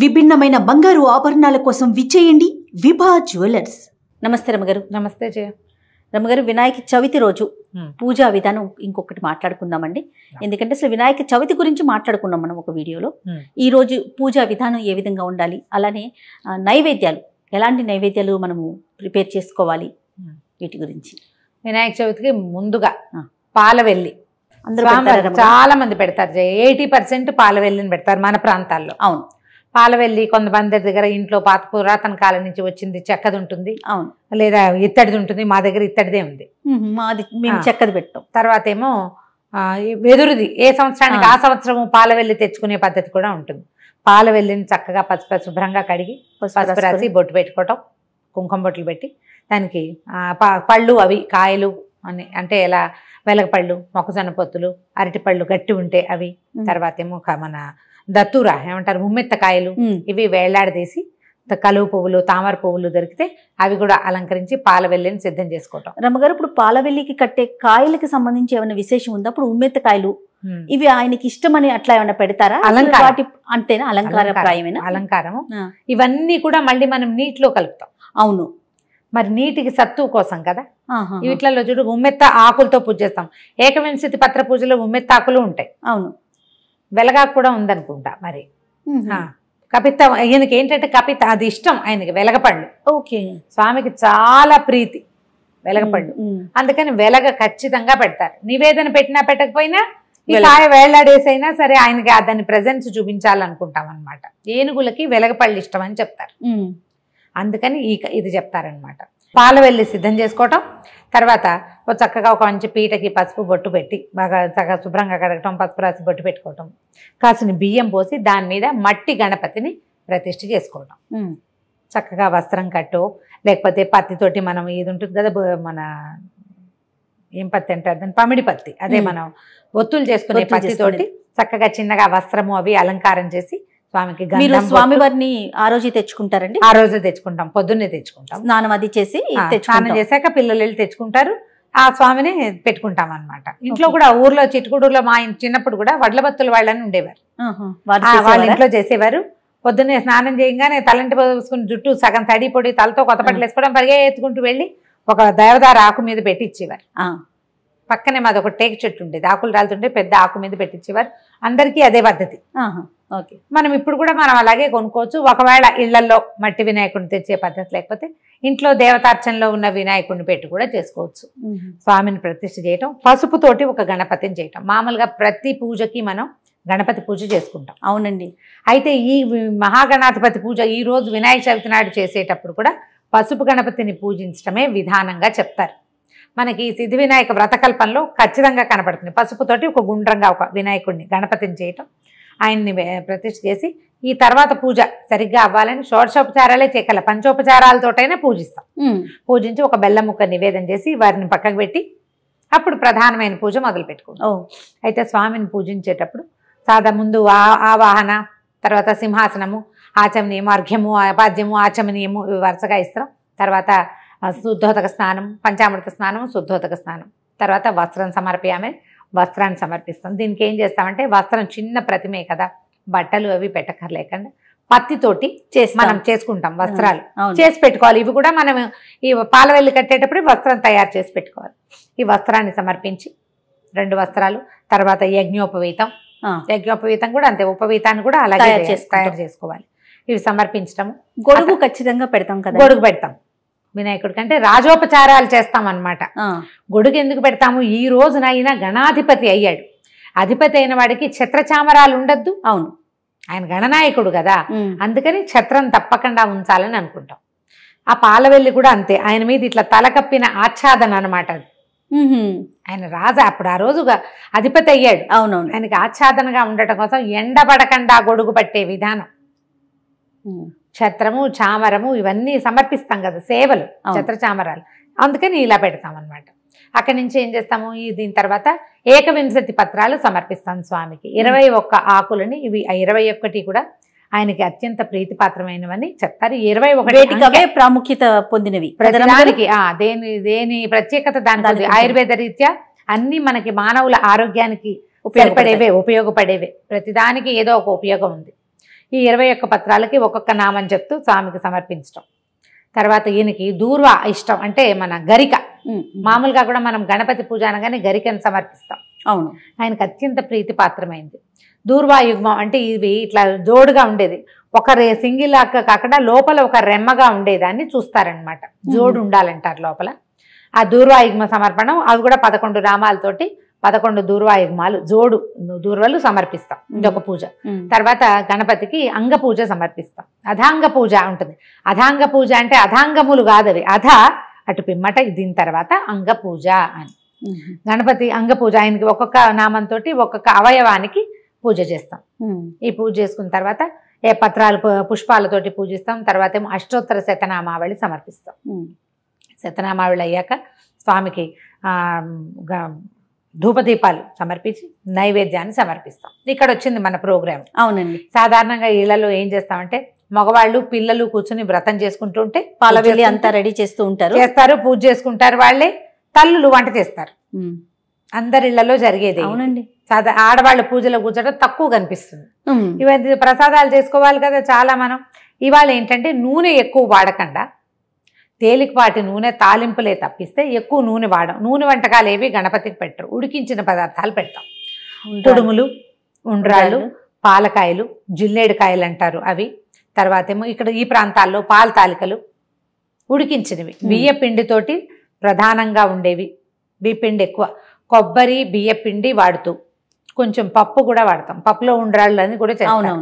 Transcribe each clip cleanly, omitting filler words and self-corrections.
విభిన్నమైన బంగారు ఆభరణాల కోసం విచ్చేయండి విభా జ్యువెలర్స్. నమస్తే రమగారు. నమస్తే జయ. రమగారు, వినాయక చవితి రోజు పూజా విధానం ఇంకొకటి మాట్లాడుకుందామండి. ఎందుకంటే అసలు వినాయక చవితి గురించి మాట్లాడుకున్నాం మనం ఒక వీడియోలో. ఈ రోజు పూజా విధానం ఏ విధంగా ఉండాలి, అలానే నైవేద్యాలు ఎలాంటి నైవేద్యాలు మనము ప్రిపేర్ చేసుకోవాలి, వీటి గురించి. వినాయక చవితికి ముందుగా పాలవెల్లి అందరూ చాలా మంది పెడతారు జయ. 80% పాలవెల్లిని పెడతారు మన ప్రాంతాల్లో. అవును, పాలవెల్లి కొంతమంది దగ్గర ఇంట్లో పాత పురాతన కాలం నుంచి వచ్చింది చెక్కది ఉంటుంది, అవును, లేదా ఇత్తడిది ఉంటుంది. మా దగ్గర ఇత్తడిదే ఉంది, మాది మేము చెక్కది పెట్టాం. తర్వాత ఏమో వెదురుది. ఏ సంవత్సరానికి ఆ సంవత్సరము పాలవెల్లి తెచ్చుకునే పద్ధతి కూడా ఉంటుంది. పాలవెల్లిని చక్కగా శుభ్రంగా కడిగి పసుపు రాసి బొట్టు పెట్టుకోవటం, కుంకుమ బొట్లు పెట్టి దానికి పళ్ళు అవి కాయలు అని అంటే ఎలా వెలగపళ్ళు, మొక్కజొన్న పొత్తులు, అరటిపళ్ళు గట్టి ఉంటే అవి, తర్వాత ఏమో మన దత్తూరా ఏమంటారు ముమ్మెత్తకాయలు, ఇవి వేళ్లాడదీసి కలువ పువ్వులు తామర పువ్వులు దొరికితే అవి కూడా అలంకరించి పాలవెల్లిని సిద్ధం చేసుకోవటం. రమ్మగారు, ఇప్పుడు పాలవెల్లికి కట్టే కాయలకి సంబంధించి ఏమైనా విశేషం ఉందా? ఇప్పుడు ఉమ్మెత్తకాయలు ఇవి ఆయనకి ఇష్టమని అట్లా ఏమైనా పెడతారా? అలంకారం అంతేనా? అలంకారప్రాయమేనా? అలంకారము. ఇవన్నీ కూడా మళ్ళీ మనం నీటిలో కలుపుతాం. అవును, మరి నీటికి సత్తు కోసం కదా. వీటిలలో చూడు ఉమ్మెత్త ఆకులతో పూజ చేస్తాం. ఏకవింశతి పత్ర పూజలో ఉమ్మెత్త ఆకులు ఉంటాయి. అవును, వెలగాకు కూడా ఉందనుకుంటా. మరి కపిత ఈయనకి ఏంటంటే కపిత అది ఇష్టం ఆయనకి, వెలగపళ్ళు. ఓకే, స్వామికి చాలా ప్రీతి వెలగపళ్ళు, అందుకని వెలగ ఖచ్చితంగా పెడతారు. నివేదన పెట్టినా పెట్టకపోయినా ఈ కాయ వేళ్లాడేసైనా సరే ఆయనకి దాని ప్రెజెన్స్ చూపించాలనుకుంటాం అనమాట. ఏనుగులకి వెలగపళ్ళు ఇష్టం అని చెప్తారు, అందుకని ఇది చెప్తారనమాట. పాలవెల్లి సిద్ధం చేసుకోవటం, తర్వాత చక్కగా ఒక మంచి పీటకి పసుపు బొట్టు పెట్టి బాగా చక్కగా శుభ్రంగా కడగటం, పసుపు రాసి బొట్టు పెట్టుకోవటం, కాసిన బియ్యం పోసి దాని మీద మట్టి గణపతిని ప్రతిష్ఠ చేసుకోవటం. చక్కగా వస్త్రం కట్టో లేకపోతే పత్తితోటి మనం ఇది ఉంటుంది కదా, మన ఏం పత్తి అంటారు దాన్ని, పమిడి పత్తి, అదే మనం ఒత్తులు చేసుకునే పత్తితోటి చక్కగా చిన్నగా వస్త్రము అవి అలంకారం చేసి స్వామికి. స్వామివారిని ఆ రోజు తెచ్చుకుంటారండి? ఆ రోజు తెచ్చుకుంటాం, పొద్దున్నే తెచ్చుకుంటాం. స్నానం అది చేసి స్నానం చేశాక పిల్లలు వెళ్ళి తెచ్చుకుంటారు. ఆ స్వామిని పెట్టుకుంటాం అనమాట. ఇంట్లో కూడా ఊర్లో చిట్టుకూడులో మా చిన్నప్పుడు కూడా వడ్లబత్తుల వాళ్ళని ఉండేవారు, వాళ్ళ ఇంట్లో చేసేవారు. పొద్దున్నే స్నానం చేయగానే తలంటి పోసుకుని జుట్టు సగం తడి పొడి తలతో కొత్త బట్టలు వేసుకోవడం, పరిగెత్తుకుంటూ వెళ్ళి ఒక దేవదార ఆకు మీద పెట్టి ఇచ్చేవారు. పక్కనే మాది ఒక టేక్ చెట్టు ఉండేది, ఆకులు రాలుతుంటే పెద్ద ఆకు మీద పెట్టించేవారు. అందరికీ అదే పద్ధతి. ఓకే, మనం ఇప్పుడు కూడా మనం అలాగే కొనుక్కోవచ్చు. ఒకవేళ ఇళ్లలో మట్టి వినాయకుడిని తెచ్చే పద్ధతి లేకపోతే ఇంట్లో దేవతార్చనలో ఉన్న వినాయకుడిని పెట్టి కూడా చేసుకోవచ్చు. స్వామిని ప్రతిష్ఠ చేయటం, పసుపుతోటి ఒక గణపతిని చేయటం. మామూలుగా ప్రతి పూజకి మనం గణపతి పూజ చేసుకుంటాం. అవునండి. అయితే ఈ మహాగణాధిపతి పూజ ఈ రోజు వినాయక చవితి నాడు చేసేటప్పుడు కూడా పసుపు గణపతిని పూజించడమే విధానంగా చెప్తారు. మనకి సిద్ధి వినాయక వ్రతకల్పంలో ఖచ్చితంగా కనపడుతుంది. పసుపుతోటి ఒక గుండ్రంగా ఒక వినాయకుడిని గణపతిని చేయటం, ఆయన్ని ప్రతిష్ఠ చేసి ఈ తర్వాత పూజ సరిగ్గా అవ్వాలని షోడశోపచారాలే చేయగల పంచోపచారాలతోటైనా పూజిస్తాం. పూజించి ఒక బెల్లం ముక్క నివేదన చేసి వారిని పక్కకు పెట్టి అప్పుడు ప్రధానమైన పూజ మొదలు పెట్టుకుంటాం. అయితే స్వామిని పూజించేటప్పుడు ముందు ఆవాహన, తర్వాత సింహాసనము, ఆచమనీయము, అర్ఘ్యము, అపాద్యము, ఆచమనీయము ఇవి వరుసగా ఇస్తాం. తర్వాత శుద్ధోదక స్నానం, పంచామృత స్నానం, శుద్ధోదక స్నానం, తర్వాత వస్త్రం సమర్పయామే, వస్త్రాన్ని సమర్పిస్తాం. దీనికి ఏం చేస్తామంటే వస్త్రం చిన్న ప్రతిమే కదా, బట్టలు అవి పెట్టక్కర్లేకుండా పత్తితోటి మనం చేసుకుంటాం. వస్త్రాలు చేసి పెట్టుకోవాలి. ఇవి కూడా మనం ఈ పాలవెల్లి కట్టేటప్పుడు వస్త్రం తయారు చేసి పెట్టుకోవాలి. ఈ వస్త్రాన్ని సమర్పించి 2 వస్త్రాలు, తర్వాత యజ్ఞోపవీతం. యజ్ఞోపవీతం కూడా అంతే, ఉపవీతాన్ని కూడా అలాగే తయారు చేసుకోవాలి. ఇవి సమర్పించటము. గొడుగు ఖచ్చితంగా పెడతాం కదా, గొడుగు పెడతాం వినాయకుడి కంటే రాజోపచారాలు చేస్తాం అనమాట. గొడుగు ఎందుకు పెడతాము? ఈ రోజున ఆయన గణాధిపతి అయ్యాడు. అధిపతి అయిన వాడికి ఛత్రచామరాలు ఉండద్దు. అవును, ఆయన గణనాయకుడు కదా, అందుకని ఛత్రం తప్పకుండా ఉంచాలని అనుకుంటాం. ఆ పాలవెల్లి కూడా అంతే, ఆయన మీద ఇట్లా తలకప్పిన ఆచ్ఛాదన అనమాట. అది ఆయన రాజా అప్పుడు ఆ రోజు అధిపతి అయ్యాడు. అవునవును, ఆయనకి ఆచ్ఛాదనగా ఉండటం కోసం ఎండబడకుండా గొడుగు పట్టే విధానం, ఛత్రము చామరము ఇవన్నీ సమర్పిస్తాం కదా, సేవలు ఛత్రచామరాలు, అందుకని ఇలా పెడతాం అనమాట. అక్కడి నుంచి ఏం చేస్తాము, దీని తర్వాత ఏకవింశతి పత్రాలు సమర్పిస్తాం స్వామికి. 21 ఆకులని, ఇవి 21 కూడా ఆయనకి అత్యంత ప్రీతిపాత్రమైనవని చెప్తారు. 21 ప్రాముఖ్యత పొందినవి. ప్రతిదానికి దేని ప్రత్యేకత దానికి ఆయుర్వేద రీత్యా అన్ని మనకి మానవుల ఆరోగ్యానికి ఉపయోగపడేవే. ప్రతిదానికి ఏదో ఒక ఉపయోగం ఉంది. ఈ 21 పత్రాలకి ఒక్కొక్క నామం చెప్తూ స్వామికి సమర్పించడం. తర్వాత ఈయనకి దూర్వా ఇష్టం, అంటే మన గరిక. మామూలుగా కూడా మనం గణపతి పూజ అనగానే గరికను సమర్పిస్తాం. అవును, ఆయనకు అత్యంత ప్రీతిపాత్రమైంది. దూర్వా యుగ్మం అంటే ఇవి ఇట్లా జోడుగా ఉండేది, ఒక సింగిల్ ఆక కాకుండా లోపల ఒక రెమ్మగా ఉండేదాన్ని చూస్తారనమాట. జోడు ఉండాలంటారు లోపల. ఆ దూర్వాయుగ్మ సమర్పణం, అవి కూడా 11 నామాలతోటి 11 దూర్వాయుగ్మాలు జోడు దూర్వలు సమర్పిస్తాం. ఇదొక పూజ. తర్వాత గణపతికి అంగ పూజ సమర్పిస్తాం. అధాంగ పూజ ఉంటుంది. అధాంగ పూజ అంటే అధాంగములు కాదవి, అధ అటు పిమ్మట, దీని తర్వాత అంగ పూజ అని. గణపతి అంగ పూజ, ఆయనకి ఒక్కొక్క నామంతో ఒక్కొక్క అవయవానికి పూజ చేస్తాం. ఈ పూజ చేసుకున్న తర్వాత పత్రాలు పుష్పాలతోటి పూజిస్తాం. తర్వాత ఏమో అష్టోత్తర శతనామావళి సమర్పిస్తాం. శతనామావళి అయ్యాక స్వామికి ధూపదీపాలు సమర్పించి నైవేద్యాన్ని సమర్పిస్తాం. ఇక్కడ వచ్చింది మన ప్రోగ్రామ్. అవునండి. సాధారణంగా ఇళ్లలో ఏం చేస్తామంటే మగవాళ్ళు పిల్లలు కూర్చుని వ్రతం చేసుకుంటూ ఉంటే పాలవెల్లి అంతా రెడీ చేస్తూ ఉంటారు, పూజ చేసుకుంటారు. వాళ్ళే తల్లులు వంట చేస్తారు. అందరి ఇళ్లలో జరిగేది. అవునండి. ఆడవాళ్ళ పూజలో కూర్చోడం తక్కువ కనిపిస్తుంది. ఇవన్నీ ప్రసాదాలు చేసుకోవాలి కదా చాలా. మనం ఇవాళ ఏంటంటే నూనె ఎక్కువ వాడకుండా తేలికపాటి నూనె తాలింపులే తప్పిస్తే ఎక్కువ నూనె వాడం. నూనె వంటకాలు ఏవి గణపతికి పెట్టరు, ఉడికించిన పదార్థాలు పెడతాం. కుడుములు, ఉండ్రాళ్ళు, పాలకాయలు, జిల్లేడుకాయలు అంటారు అవి. తర్వాత ఏమో ఇక్కడ ఈ ప్రాంతాల్లో పాల తాలికలు ఉడికించినవి, బియ్య పిండితోటి ప్రధానంగా ఉండేవి. బియ్యపిండి ఎక్కువ, కొబ్బరి బియ్యపిండి వాడుతూ కొంచెం పప్పు కూడా వాడతాం. పప్పులో ఉండ్రాళ్ళు అని కూడా చేస్తాం.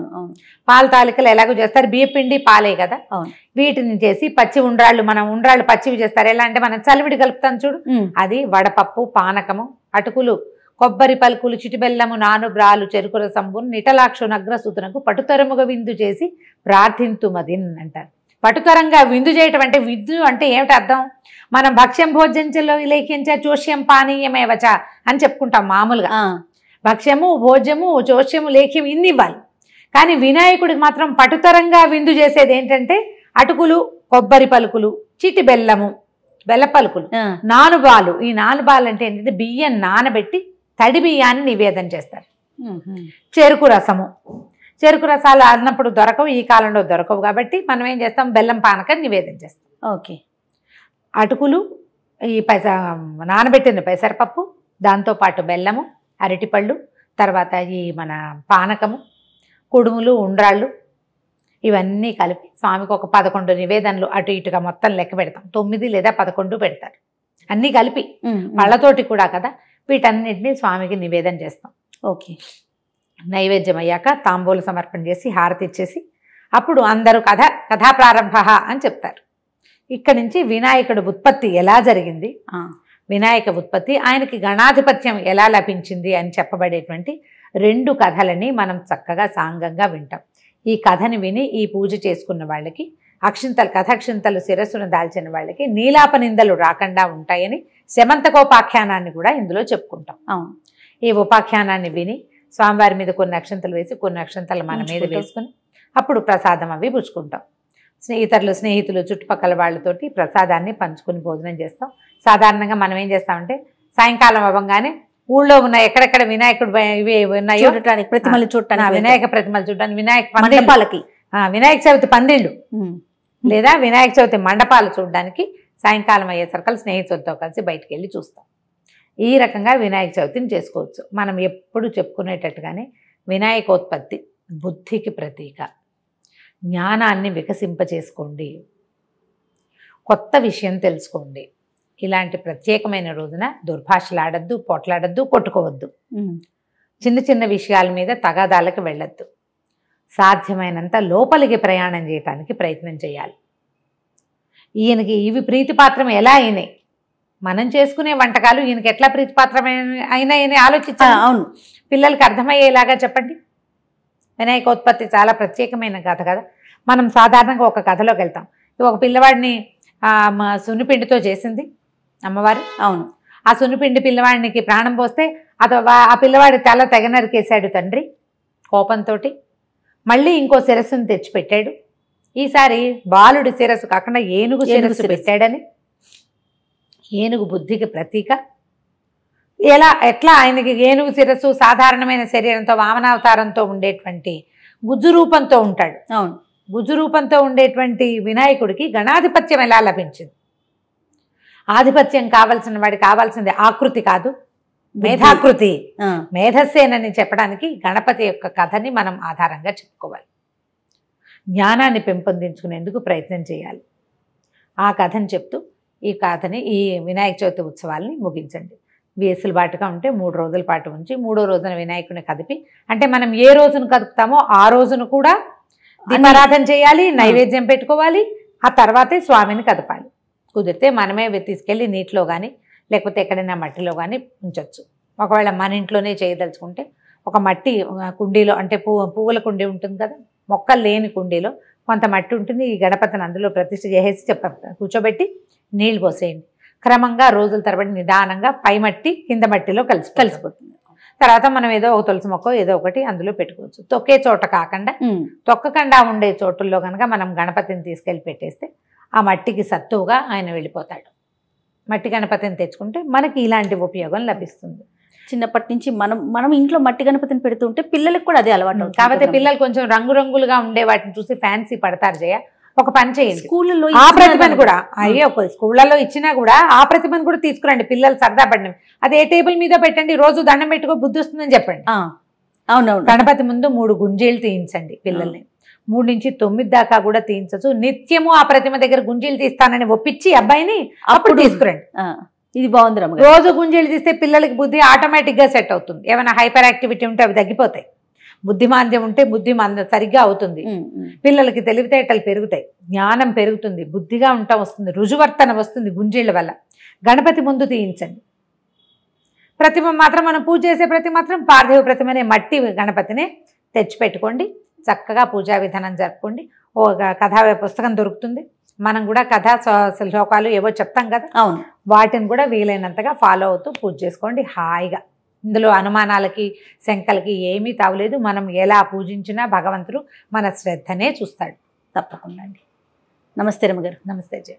పాల తాలికలు ఎలాగో చేస్తారు, బియ్యపిండి పాలే కదా. వీటిని చేసి పచ్చి ఉండ్రాళ్ళు, మనం ఉండ్రాళ్ళు పచ్చివి చేస్తారు. ఎలా అంటే మనం చలివిడి కలుపుతాం చూడు, అది వడపప్పు, పానకము, అటుకులు, కొబ్బరి పలుకులు, చిటిబెల్లము, నానుబ్రాలు, చెరుకు రసంబు, నిటలాక్షు నగ్రసూతునకు పటుతరముగా విందు చేసి ప్రార్థింతుమదిన్ అంటారు. పటుతరంగా విందు చేయటం అంటే, విందు అంటే ఏమిటి అర్థం? మనం భక్ష్యం భోజ్యంలో లేఖించ చోష్యం పానీయమేవచ అని చెప్పుకుంటాం మామూలుగా. భక్ష్యము, భోజ్యము, చోష్యము, లేఖ్యం ఇన్ని ఇవ్వాలి. కానీ వినాయకుడికి మాత్రం పటుతరంగా విందు చేసేది ఏంటంటే అటుకులు, కొబ్బరి పలుకులు, చిటి బెల్లము, బెల్ల పలుకులు, నానుబాలు. ఈ నానుబాలు అంటే ఏంటంటే బియ్యం నానబెట్టి తడి బియ్యాన్ని నివేదన చేస్తారు. చెరుకు రసము, చెరుకు రసాలు అన్నప్పుడు దొరకవు, ఈ కాలంలో దొరకవు కాబట్టి మనం ఏం చేస్తాం, బెల్లం పానకం నివేదన చేస్తాం. ఓకే. అటుకులు, ఈ నానబెట్టిన పెసరపప్పు, దాంతోపాటు బెల్లము, అరటిపళ్ళు, తర్వాత ఈ మన పానకము, కుడుములు, ఉండ్రాళ్ళు, ఇవన్నీ కలిపి స్వామికి ఒక 11 నివేదనలు అటు ఇటుగా మొత్తం లెక్క పెడతాం. 9 లేదా 11 పెడతారు అన్నీ కలిపి, పళ్ళతోటి కూడా కదా. వీటన్నిటినీ స్వామికి నివేదన చేస్తాం. ఓకే. నైవేద్యం అయ్యాక తాంబూల సమర్పణ చేసి హారతి ఇచ్చేసి అప్పుడు అందరూ కథా ప్రారంభ అని చెప్తారు. ఇక్కడి నుంచి వినాయకుడి ఉత్పత్తి ఎలా జరిగింది, వినాయక ఉత్పత్తి, ఆయనకి గణాధిపత్యం ఎలా లభించింది అని చెప్పబడేటువంటి 2 కథలని మనం చక్కగా సాంగంగా వింటాం. ఈ కథని విని ఈ పూజ చేసుకున్న వాళ్ళకి కథాక్షింతలు శిరస్సును దాల్చిన వాళ్ళకి నీలాప నిందలు రాకుండా ఉంటాయని శమంతకోపాఖ్యానాన్ని కూడా ఇందులో చెప్పుకుంటాం. ఈ ఉపాఖ్యానాన్ని విని స్వామివారి మీద కొన్ని అక్షంతలు వేసి కొన్ని అక్షంతలు మన మీద వేసుకుని అప్పుడు ప్రసాదం అవి పుచ్చుకుంటాం. స్నేహితులు చుట్టుపక్కల వాళ్ళతోటి ప్రసాదాన్ని పంచుకుని భోజనం చేస్తాం. సాధారణంగా మనం ఏం చేస్తామంటే సాయంకాలం అవ్వగానే ఊళ్ళో ఉన్న ఎక్కడెక్కడ వినాయకుడు ఇవి ఉన్నాయో ప్రతిమలు చూడటానికి, వినాయక ప్రతిమలు చూడటానికి, వినాయక చవితి పందిళ్ళు లేదా వినాయక చవితి మండపాలు చూడడానికి సాయంకాలం అయ్యేసరికి స్నేహితులతో కలిసి బయటికి వెళ్ళి చూస్తాం. ఈ రకంగా వినాయక చవితిని చేసుకోవచ్చు. మనం ఎప్పుడు చెప్పుకునేటట్టుగానే వినాయకోత్పత్తి బుద్ధికి ప్రతీక. జ్ఞానాన్ని వికసింపచేసుకోండి, కొత్త విషయం తెలుసుకోండి. ఇలాంటి ప్రత్యేకమైన రోజున దుర్భాషలాడద్దు, పోట్లాడద్దు, కొట్టుకోవద్దు, చిన్న చిన్న విషయాల మీద తగాదాలకు వెళ్ళొద్దు. సాధ్యమైనంత లోపలికి ప్రయాణం చేయడానికి ప్రయత్నం చేయాలి. ఈయనకి ఇవి ప్రీతిపాత్రం ఎలా అయినాయి, మనం చేసుకునే వంటకాలు ఈయనకి ఎట్లా ప్రీతిపాత్రమైన అయినాయని ఆలోచించాలి. అవును, పిల్లలకి అర్థమయ్యేలాగా చెప్పండి. వినాయకోత్పత్తి చాలా ప్రత్యేకమైన కథ కదా. మనం సాధారణంగా ఒక కథలోకి వెళ్తాం. ఒక పిల్లవాడిని సున్నిపిండితో చేసింది అమ్మవారు. అవును. ఆ సున్నిపిండి పిల్లవాడికి ప్రాణం పోస్తే ఆ పిల్లవాడి తల తెగ నరికేశాడు తండ్రి కోపంతో. మళ్ళీ ఇంకో శిరస్సును తెచ్చిపెట్టాడు. ఈసారి బాలుడి శిరస్సు కాకుండా ఏనుగు శిరస్సు పెట్టాడని. ఏనుగు బుద్ధికి ప్రతీక. ఎట్లా ఆయనకి ఏనుగు శిరస్సు సాధారణమైన శరీరంతో వామనావతారంతో ఉండేటువంటి గుజ్జు రూపంతో ఉంటాడు. అవును. గుజ్జు రూపంతో ఉండేటువంటి వినాయకుడికి గణాధిపత్యం ఎలా లభించింది? ఆధిపత్యం కావాల్సిన వాడికి కావాల్సింది ఆకృతి కాదు, మేధాకృతి, మేధస్సేనని చెప్పడానికి గణపతి యొక్క కథని మనం ఆధారంగా చెప్పుకోవాలి. జ్ఞానాన్ని పెంపొందించుకునేందుకు ప్రయత్నం చేయాలి. ఆ కథని చెప్తూ ఈ వినాయక చవితి ఉత్సవాల్ని ముగించండి. వేసులుబాటుగా ఉంటే 3 రోజుల పాటు ఉంచి 3వ రోజున వినాయకుడిని కదిపి, అంటే మనం ఏ రోజున కదుపుతామో ఆ రోజున కూడా దీపారాధన చేయాలి, నైవేద్యం పెట్టుకోవాలి, ఆ తర్వాతే స్వామిని కదపాలి. కుదిరితే మనమే తీసుకెళ్ళి నీటిలో కానీ లేకపోతే ఎక్కడైనా మట్టిలో కానీ ఉంచవచ్చు. ఒకవేళ మన ఇంట్లోనే చేయదలుచుకుంటే ఒక మట్టి కుండీలో, అంటే పువ్వుల కుండీ ఉంటుంది కదా, మొక్కలు లేని కుండీలో కొంత మట్టి ఉంటుంది. ఈ గణపతిని అందులో ప్రతిష్ఠ చేసేసి కూర్చోబెట్టి నీళ్లు పోసేయండి. క్రమంగా రోజుల తరబడి నిదానంగా పై మట్టి కింద మట్టిలో కలిసిపోతుంది. తర్వాత మనం ఏదో ఒక తులసి మొక్క ఏదో ఒకటి అందులో పెట్టుకోవచ్చు. తొక్కే చోట కాకుండా తొక్కకుండా ఉండే చోటుల్లో కనుక మనం గణపతిని తీసుకెళ్ళి పెట్టేస్తే ఆ మట్టికి సత్తువుగా ఆయన వెళ్ళిపోతాడు. మట్టి గణపతిని తెచ్చుకుంటే మనకి ఇలాంటి ఉపయోగం లభిస్తుంది. చిన్నప్పటి నుంచి మనం ఇంట్లో మట్టి గణపతిని పెడుతుంటే పిల్లలకు కూడా అదే అలవాటు. కాకపోతే పిల్లలు కొంచెం రంగురంగులుగా ఉండే వాటిని చూసి ఫ్యాన్సీ పడతారు. జయ, ఒక పని చేయండి, స్కూళ్ళలో ఆ ప్రతిభను కూడా స్కూళ్ళలో ఇచ్చినా కూడా ఆ ప్రతిభను కూడా తీసుకురండి. పిల్లలు సరదా పడినవి అది ఏ టేబుల్ మీద పెట్టండి, రోజు దండం పెట్టుకో బుద్ధి వస్తుందని చెప్పండి. అవునవును. గణపతి ముందు 3 గుంజీలు తీయించండి పిల్లల్ని. 3 నుంచి 9 దాకా కూడా తీయించచ్చు. నిత్యము ఆ ప్రతిమ దగ్గర గుంజీలు తీస్తానని ఒప్పించి అబ్బాయిని అప్పుడు తీసుకురండి. ఇది బాగుంది. రోజు గుంజీలు తీస్తే పిల్లలకి బుద్ధి ఆటోమేటిక్గా సెట్ అవుతుంది. ఏమైనా హైపర్ యాక్టివిటీ ఉంటే అవి తగ్గిపోతాయి. బుద్ధిమాంద్యం ఉంటే బుద్ధి సరిగ్గా అవుతుంది. పిల్లలకి తెలివితేటలు పెరుగుతాయి, జ్ఞానం పెరుగుతుంది, బుద్ధిగా ఉండటం వస్తుంది, రుజువర్తన వస్తుంది గుంజీళ్ళ వల్ల. గణపతి ముందు తీయించండి. ప్రతిమ మాత్రం మనం పూజ చేసే ప్రతిమ మాత్రం పార్థివ ప్రతిమనే మట్టి గణపతినే తెచ్చిపెట్టుకోండి. చక్కగా పూజా విధానం జరుపుకోండి. ఓ కథా పుస్తకం దొరుకుతుంది, మనం కూడా కథా శ్లోకాలు ఏవో చెప్తాం కదా, అవును, వాటిని కూడా వీలైనంతగా ఫాలో అవుతూ పూజ చేసుకోండి హాయిగా. ఇందులో అనుమానాలకి శంకలకి ఏమీ తావలేదు. మనం ఎలా పూజించినా భగవంతుడు మన శ్రద్ధనే చూస్తాడు. తప్పకుండా అండి. నమస్తే రమ్మగారు. నమస్తే జయ.